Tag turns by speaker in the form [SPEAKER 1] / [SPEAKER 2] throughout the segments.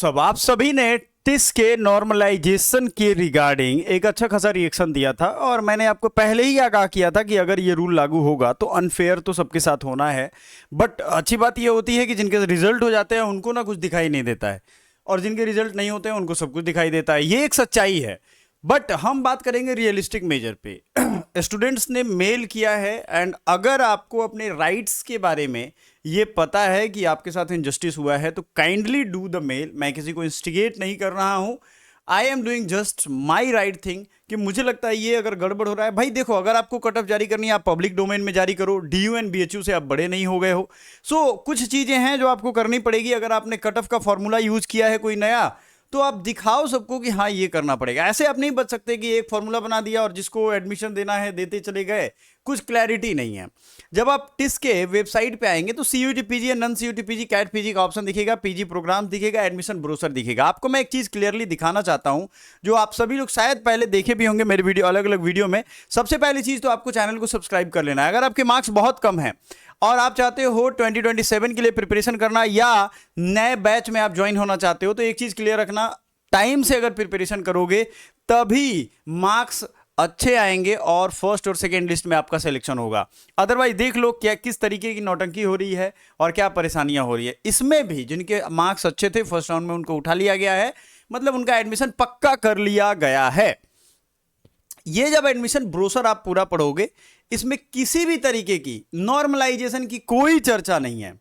[SPEAKER 1] सब आप सभी ने टिस के नॉर्मलाइजेशन के रिगार्डिंग एक अच्छा खासा रिएक्शन दिया था और मैंने आपको पहले ही आगाह किया था कि अगर ये रूल लागू होगा तो अनफेयर तो सबके साथ होना है। बट अच्छी बात ये होती है कि जिनके रिजल्ट हो जाते हैं उनको ना कुछ दिखाई नहीं देता है और जिनके रिजल्ट नहीं होते हैं उनको सब कुछ दिखाई देता है। ये एक सच्चाई है। बट हम बात करेंगे रियलिस्टिक मेजर पे। स्टूडेंट्स ने मेल किया है एंड अगर आपको अपने राइट्स के बारे में ये पता है कि आपके साथ इनजस्टिस हुआ है तो काइंडली डू द मेल। मैं किसी को इंस्टिगेट नहीं कर रहा हूं, I am doing just my right thing कि मुझे लगता है ये अगर गड़बड़ हो रहा है। भाई देखो, अगर आपको कट ऑफ जारी करनी है आप पब्लिक डोमेन में जारी करो। डीयू एंड बीएचयू से आप बड़े नहीं हो गए हो। सो कुछ चीजें हैं जो आपको करनी पड़ेगी। अगर आपने कट ऑफ का फॉर्मूला यूज किया है कोई नया तो आप दिखाओ सबको कि हाँ ये करना पड़ेगा। ऐसे आप नहीं बच सकते कि एक फॉर्मूला बना दिया और जिसको एडमिशन देना है देते चले गए, कुछ क्लैरिटी नहीं है। जब आप टिस के वेबसाइट पे आएंगे तो सीयूटी पीजी या non CUET PG CAT PG का ऑप्शन दिखेगा, पीजी प्रोग्राम दिखेगा, एडमिशन ब्रोशर दिखेगा। आपको मैं एक चीज क्लियरली दिखाना चाहता हूं जो आप सभी लोग शायद पहले देखे भी होंगे मेरे वीडियो, अलग अलग वीडियो में। सबसे पहली चीज तो आपको चैनल को सब्सक्राइब कर लेना है। अगर आपके मार्क्स बहुत कम है और आप चाहते हो 2027 के लिए प्रिपरेशन करना या नए बैच में आप ज्वाइन होना चाहते हो तो एक चीज क्लियर रखना, टाइम से अगर प्रिपरेशन करोगे तभी मार्क्स अच्छे आएंगे और फर्स्ट और सेकेंड लिस्ट में आपका सिलेक्शन होगा। अदरवाइज देख लो क्या किस तरीके की नौटंकी हो रही है और क्या परेशानियां हो रही है। इसमें भी जिनके मार्क्स अच्छे थे फर्स्ट राउंड में उनको उठा लिया गया है, मतलब उनका एडमिशन पक्का कर लिया गया है। ये जब एडमिशन ब्रोशर आप पूरा पढ़ोगे इसमें किसी भी तरीके की नॉर्मलाइजेशन की कोई चर्चा नहीं है।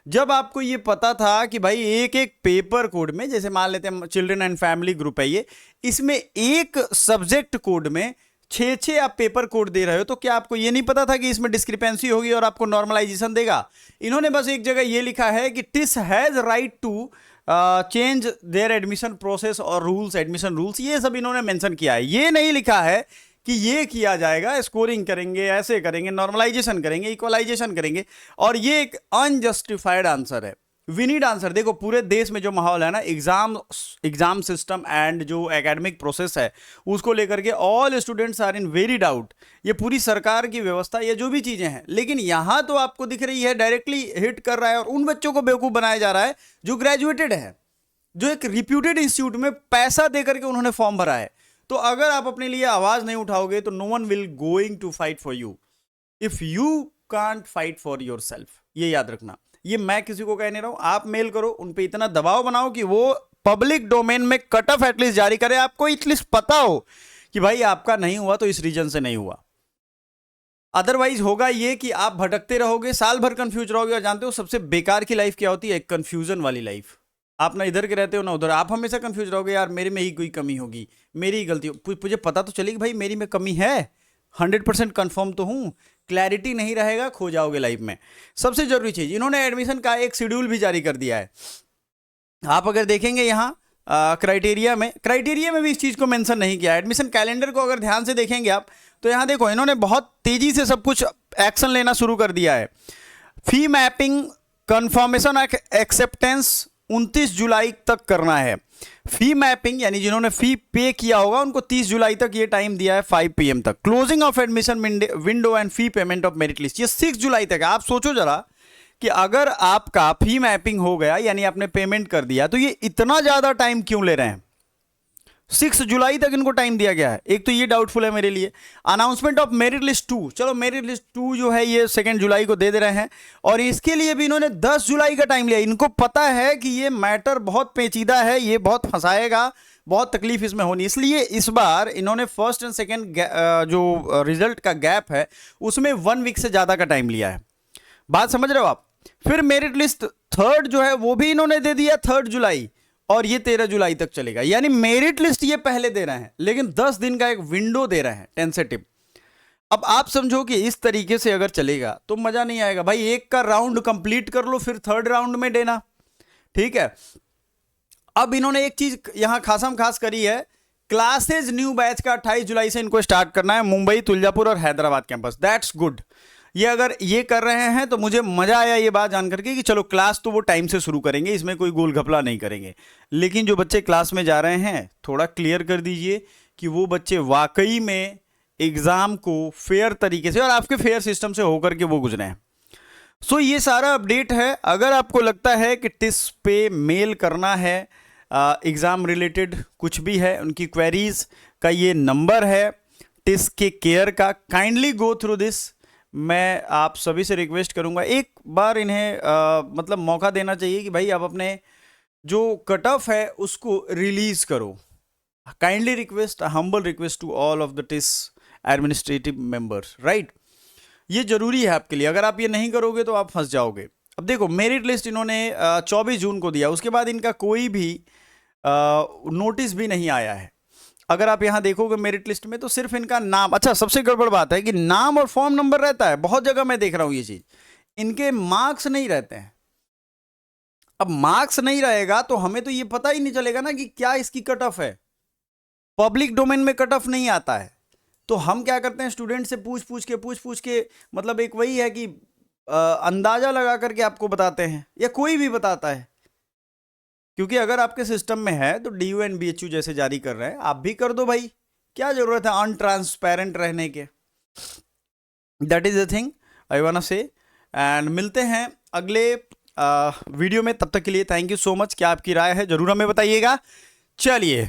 [SPEAKER 1] जब आपको ये पता था कि भाई एक एक पेपर कोड में, जैसे मान लेते हैं चिल्ड्रन एंड फैमिली ग्रुप है ये, इसमें एक सब्जेक्ट कोड में 6 आप पेपर कोड दे रहे हो, तो क्या आपको ये नहीं पता था कि इसमें डिस्क्रिपेंसी होगी और आपको नॉर्मलाइजेशन देगा? इन्होंने बस एक जगह ये लिखा है कि TISS has right to change their admission process और रूल्स, एडमिशन रूल्स, ये सब इन्होंने मेंशन किया है। ये नहीं लिखा है कि ये किया जाएगा, स्कोरिंग करेंगे, ऐसे करेंगे, नॉर्मलाइजेशन करेंगे, इक्वलाइजेशन करेंगे। और ये एक अनजस्टिफाइड आंसर है। We need answer. देखो पूरे देश में जो माहौल है ना, एग्जाम सिस्टम एंड जो एकेडमिक प्रोसेस है उसको लेकर के all students are in very doubt. ये पूरी सरकार की व्यवस्था, ये जो भी चीजें हैं, लेकिन यहां तो आपको दिख रही है डायरेक्टली हिट कर रहा है और उन बच्चों को बेवकूफ बनाया जा रहा है जो ग्रेजुएटेड है, जो एक रिप्यूटेड इंस्टीट्यूट में पैसा दे करके उन्होंने फॉर्म भरा है। तो अगर आप अपने लिए आवाज नहीं उठाओगे तो no one will going to fight for you if you can't fight for your self. ये याद रखना। ये मैं किसी को कह नहीं रहा हूं। आप मेल करो, उन पे इतना दबाव बनाओ कि वो पब्लिक डोमेन में कट ऑफ एटलीस्ट जारी करे, आपको एटलीस्ट पता हो कि भाई आपका नहीं हुआ तो इस रीजन से नहीं हुआ। अदरवाइज होगा ये कि आप भटकते रहोगे, साल भर कंफ्यूज रहोगे। और जानते हो सबसे बेकार की लाइफ क्या होती है? कंफ्यूजन वाली लाइफ। आप ना इधर के रहते हो ना उधर, आप हमेशा कंफ्यूज रहोगे, यार मेरे में ही कोई कमी होगी, मेरी ही गलती हो। मुझे पता तो चलेगी भाई मेरी में कमी है, 100% कंफर्म तो हूं। क्लैरिटी नहीं रहेगा, खो जाओगे लाइफ में। सबसे जरूरी चीज, इन्होंने एडमिशन का एक शेड्यूल भी जारी कर दिया है। आप अगर देखेंगे यहाँ क्राइटेरिया में भी इस चीज को मेंशन नहीं किया। एडमिशन कैलेंडर को अगर ध्यान से देखेंगे आप तो यहाँ देखो इन्होंने बहुत तेजी से सब कुछ एक्शन लेना शुरू कर दिया है। फी मैपिंग कंफर्मेशन एक्सेप्टेंस 29 जुलाई तक करना है। फी मैपिंग यानी जिन्होंने फी पे किया होगा उनको 30 जुलाई तक ये टाइम दिया है 5 PM तक। Closing of admission window and fee payment of merit list ये 6 जुलाई तक है। आप सोचो जरा कि अगर आपका फी मैपिंग हो गया यानी आपने पेमेंट कर दिया तो ये इतना ज्यादा टाइम क्यों ले रहे हैं? 6 जुलाई तक इनको टाइम दिया गया है। एक तो ये डाउटफुल है मेरे लिए। अनाउंसमेंट ऑफ मेरिट लिस्ट 2, चलो मेरिट लिस्ट 2 जो है ये 2 जुलाई को दे रहे हैं और इसके लिए भी इन्होंने 10 जुलाई का टाइम लिया। इनको पता है कि ये मैटर बहुत पेचीदा है, ये बहुत फंसाएगा, बहुत तकलीफ इसमें होनी। इसलिए इस बार इन्होंने फर्स्ट एंड सेकेंड जो रिजल्ट का गैप है उसमें 1 वीक से ज्यादा का टाइम लिया है। बात समझ रहे हो आप? फिर मेरिट लिस्ट 3rd जो है वो भी इन्होंने दे दिया 3 जुलाई और ये 13 जुलाई तक चलेगा। यानी मेरिट लिस्ट ये पहले दे रहे हैं लेकिन 10 दिन का एक विंडो दे रहे हैं टेंटेटिव। अब आप समझो कि इस तरीके से अगर चलेगा तो मजा नहीं आएगा भाई। एक का राउंड कंप्लीट कर लो फिर 3rd राउंड में देना, ठीक है। अब इन्होंने एक चीज यहां खासम खास करी है, क्लासेज न्यू बैच का 28 जुलाई से इनको स्टार्ट करना है मुंबई, तुलजापुर और हैदराबाद कैंपस। That's good. ये अगर ये कर रहे हैं तो मुझे मजा आया ये बात जान करके कि चलो क्लास तो वो टाइम से शुरू करेंगे, इसमें कोई गोल घपला नहीं करेंगे। लेकिन जो बच्चे क्लास में जा रहे हैं थोड़ा क्लियर कर दीजिए कि वो बच्चे वाकई में एग्जाम को फेयर तरीके से और आपके फेयर सिस्टम से होकर के वो गुजरे हैं। सो ये सारा अपडेट है। अगर आपको लगता है कि टिस पे मेल करना है एग्ज़ाम रिलेटेड कुछ भी है, उनकी क्वेरीज का ये नंबर है टिस के केयर का, काइंडली गो थ्रू दिस। मैं आप सभी से रिक्वेस्ट करूंगा एक बार इन्हें मतलब मौका देना चाहिए कि भाई आप अपने जो कट ऑफ है उसको रिलीज करो। Kindly request, humble request to all of the TISS administrative members, right. ये जरूरी है आपके लिए, अगर आप ये नहीं करोगे तो आप फंस जाओगे। अब देखो मेरिट लिस्ट इन्होंने 24 जून को दिया, उसके बाद इनका कोई भी नोटिस भी नहीं आया है। अगर आप यहां देखोगे मेरिट लिस्ट में तो सिर्फ इनका नाम, अच्छा सबसे गड़बड़ बात है कि नाम और फॉर्म नंबर रहता है, बहुत जगह मैं देख रहा हूं ये चीज, इनके मार्क्स नहीं रहते हैं। अब मार्क्स नहीं रहेगा तो हमें तो ये पता ही नहीं चलेगा ना कि क्या इसकी कट ऑफ है। पब्लिक डोमेन में कट ऑफ नहीं आता है, तो हम क्या करते हैं स्टूडेंट से पूछ पूछ के मतलब एक वही है कि अंदाजा लगा करके आपको बताते हैं, या कोई भी बताता है। क्योंकि अगर आपके सिस्टम में है तो DU एंड BHU जैसे जारी कर रहे हैं, आप भी कर दो भाई, क्या जरूरत है अनट्रांसपेरेंट रहने के। That is the thing I want to say. And मिलते हैं अगले वीडियो में, तब तक के लिए थैंक यू सो मच। क्या आपकी राय है जरूर हमें बताइएगा। चलिए।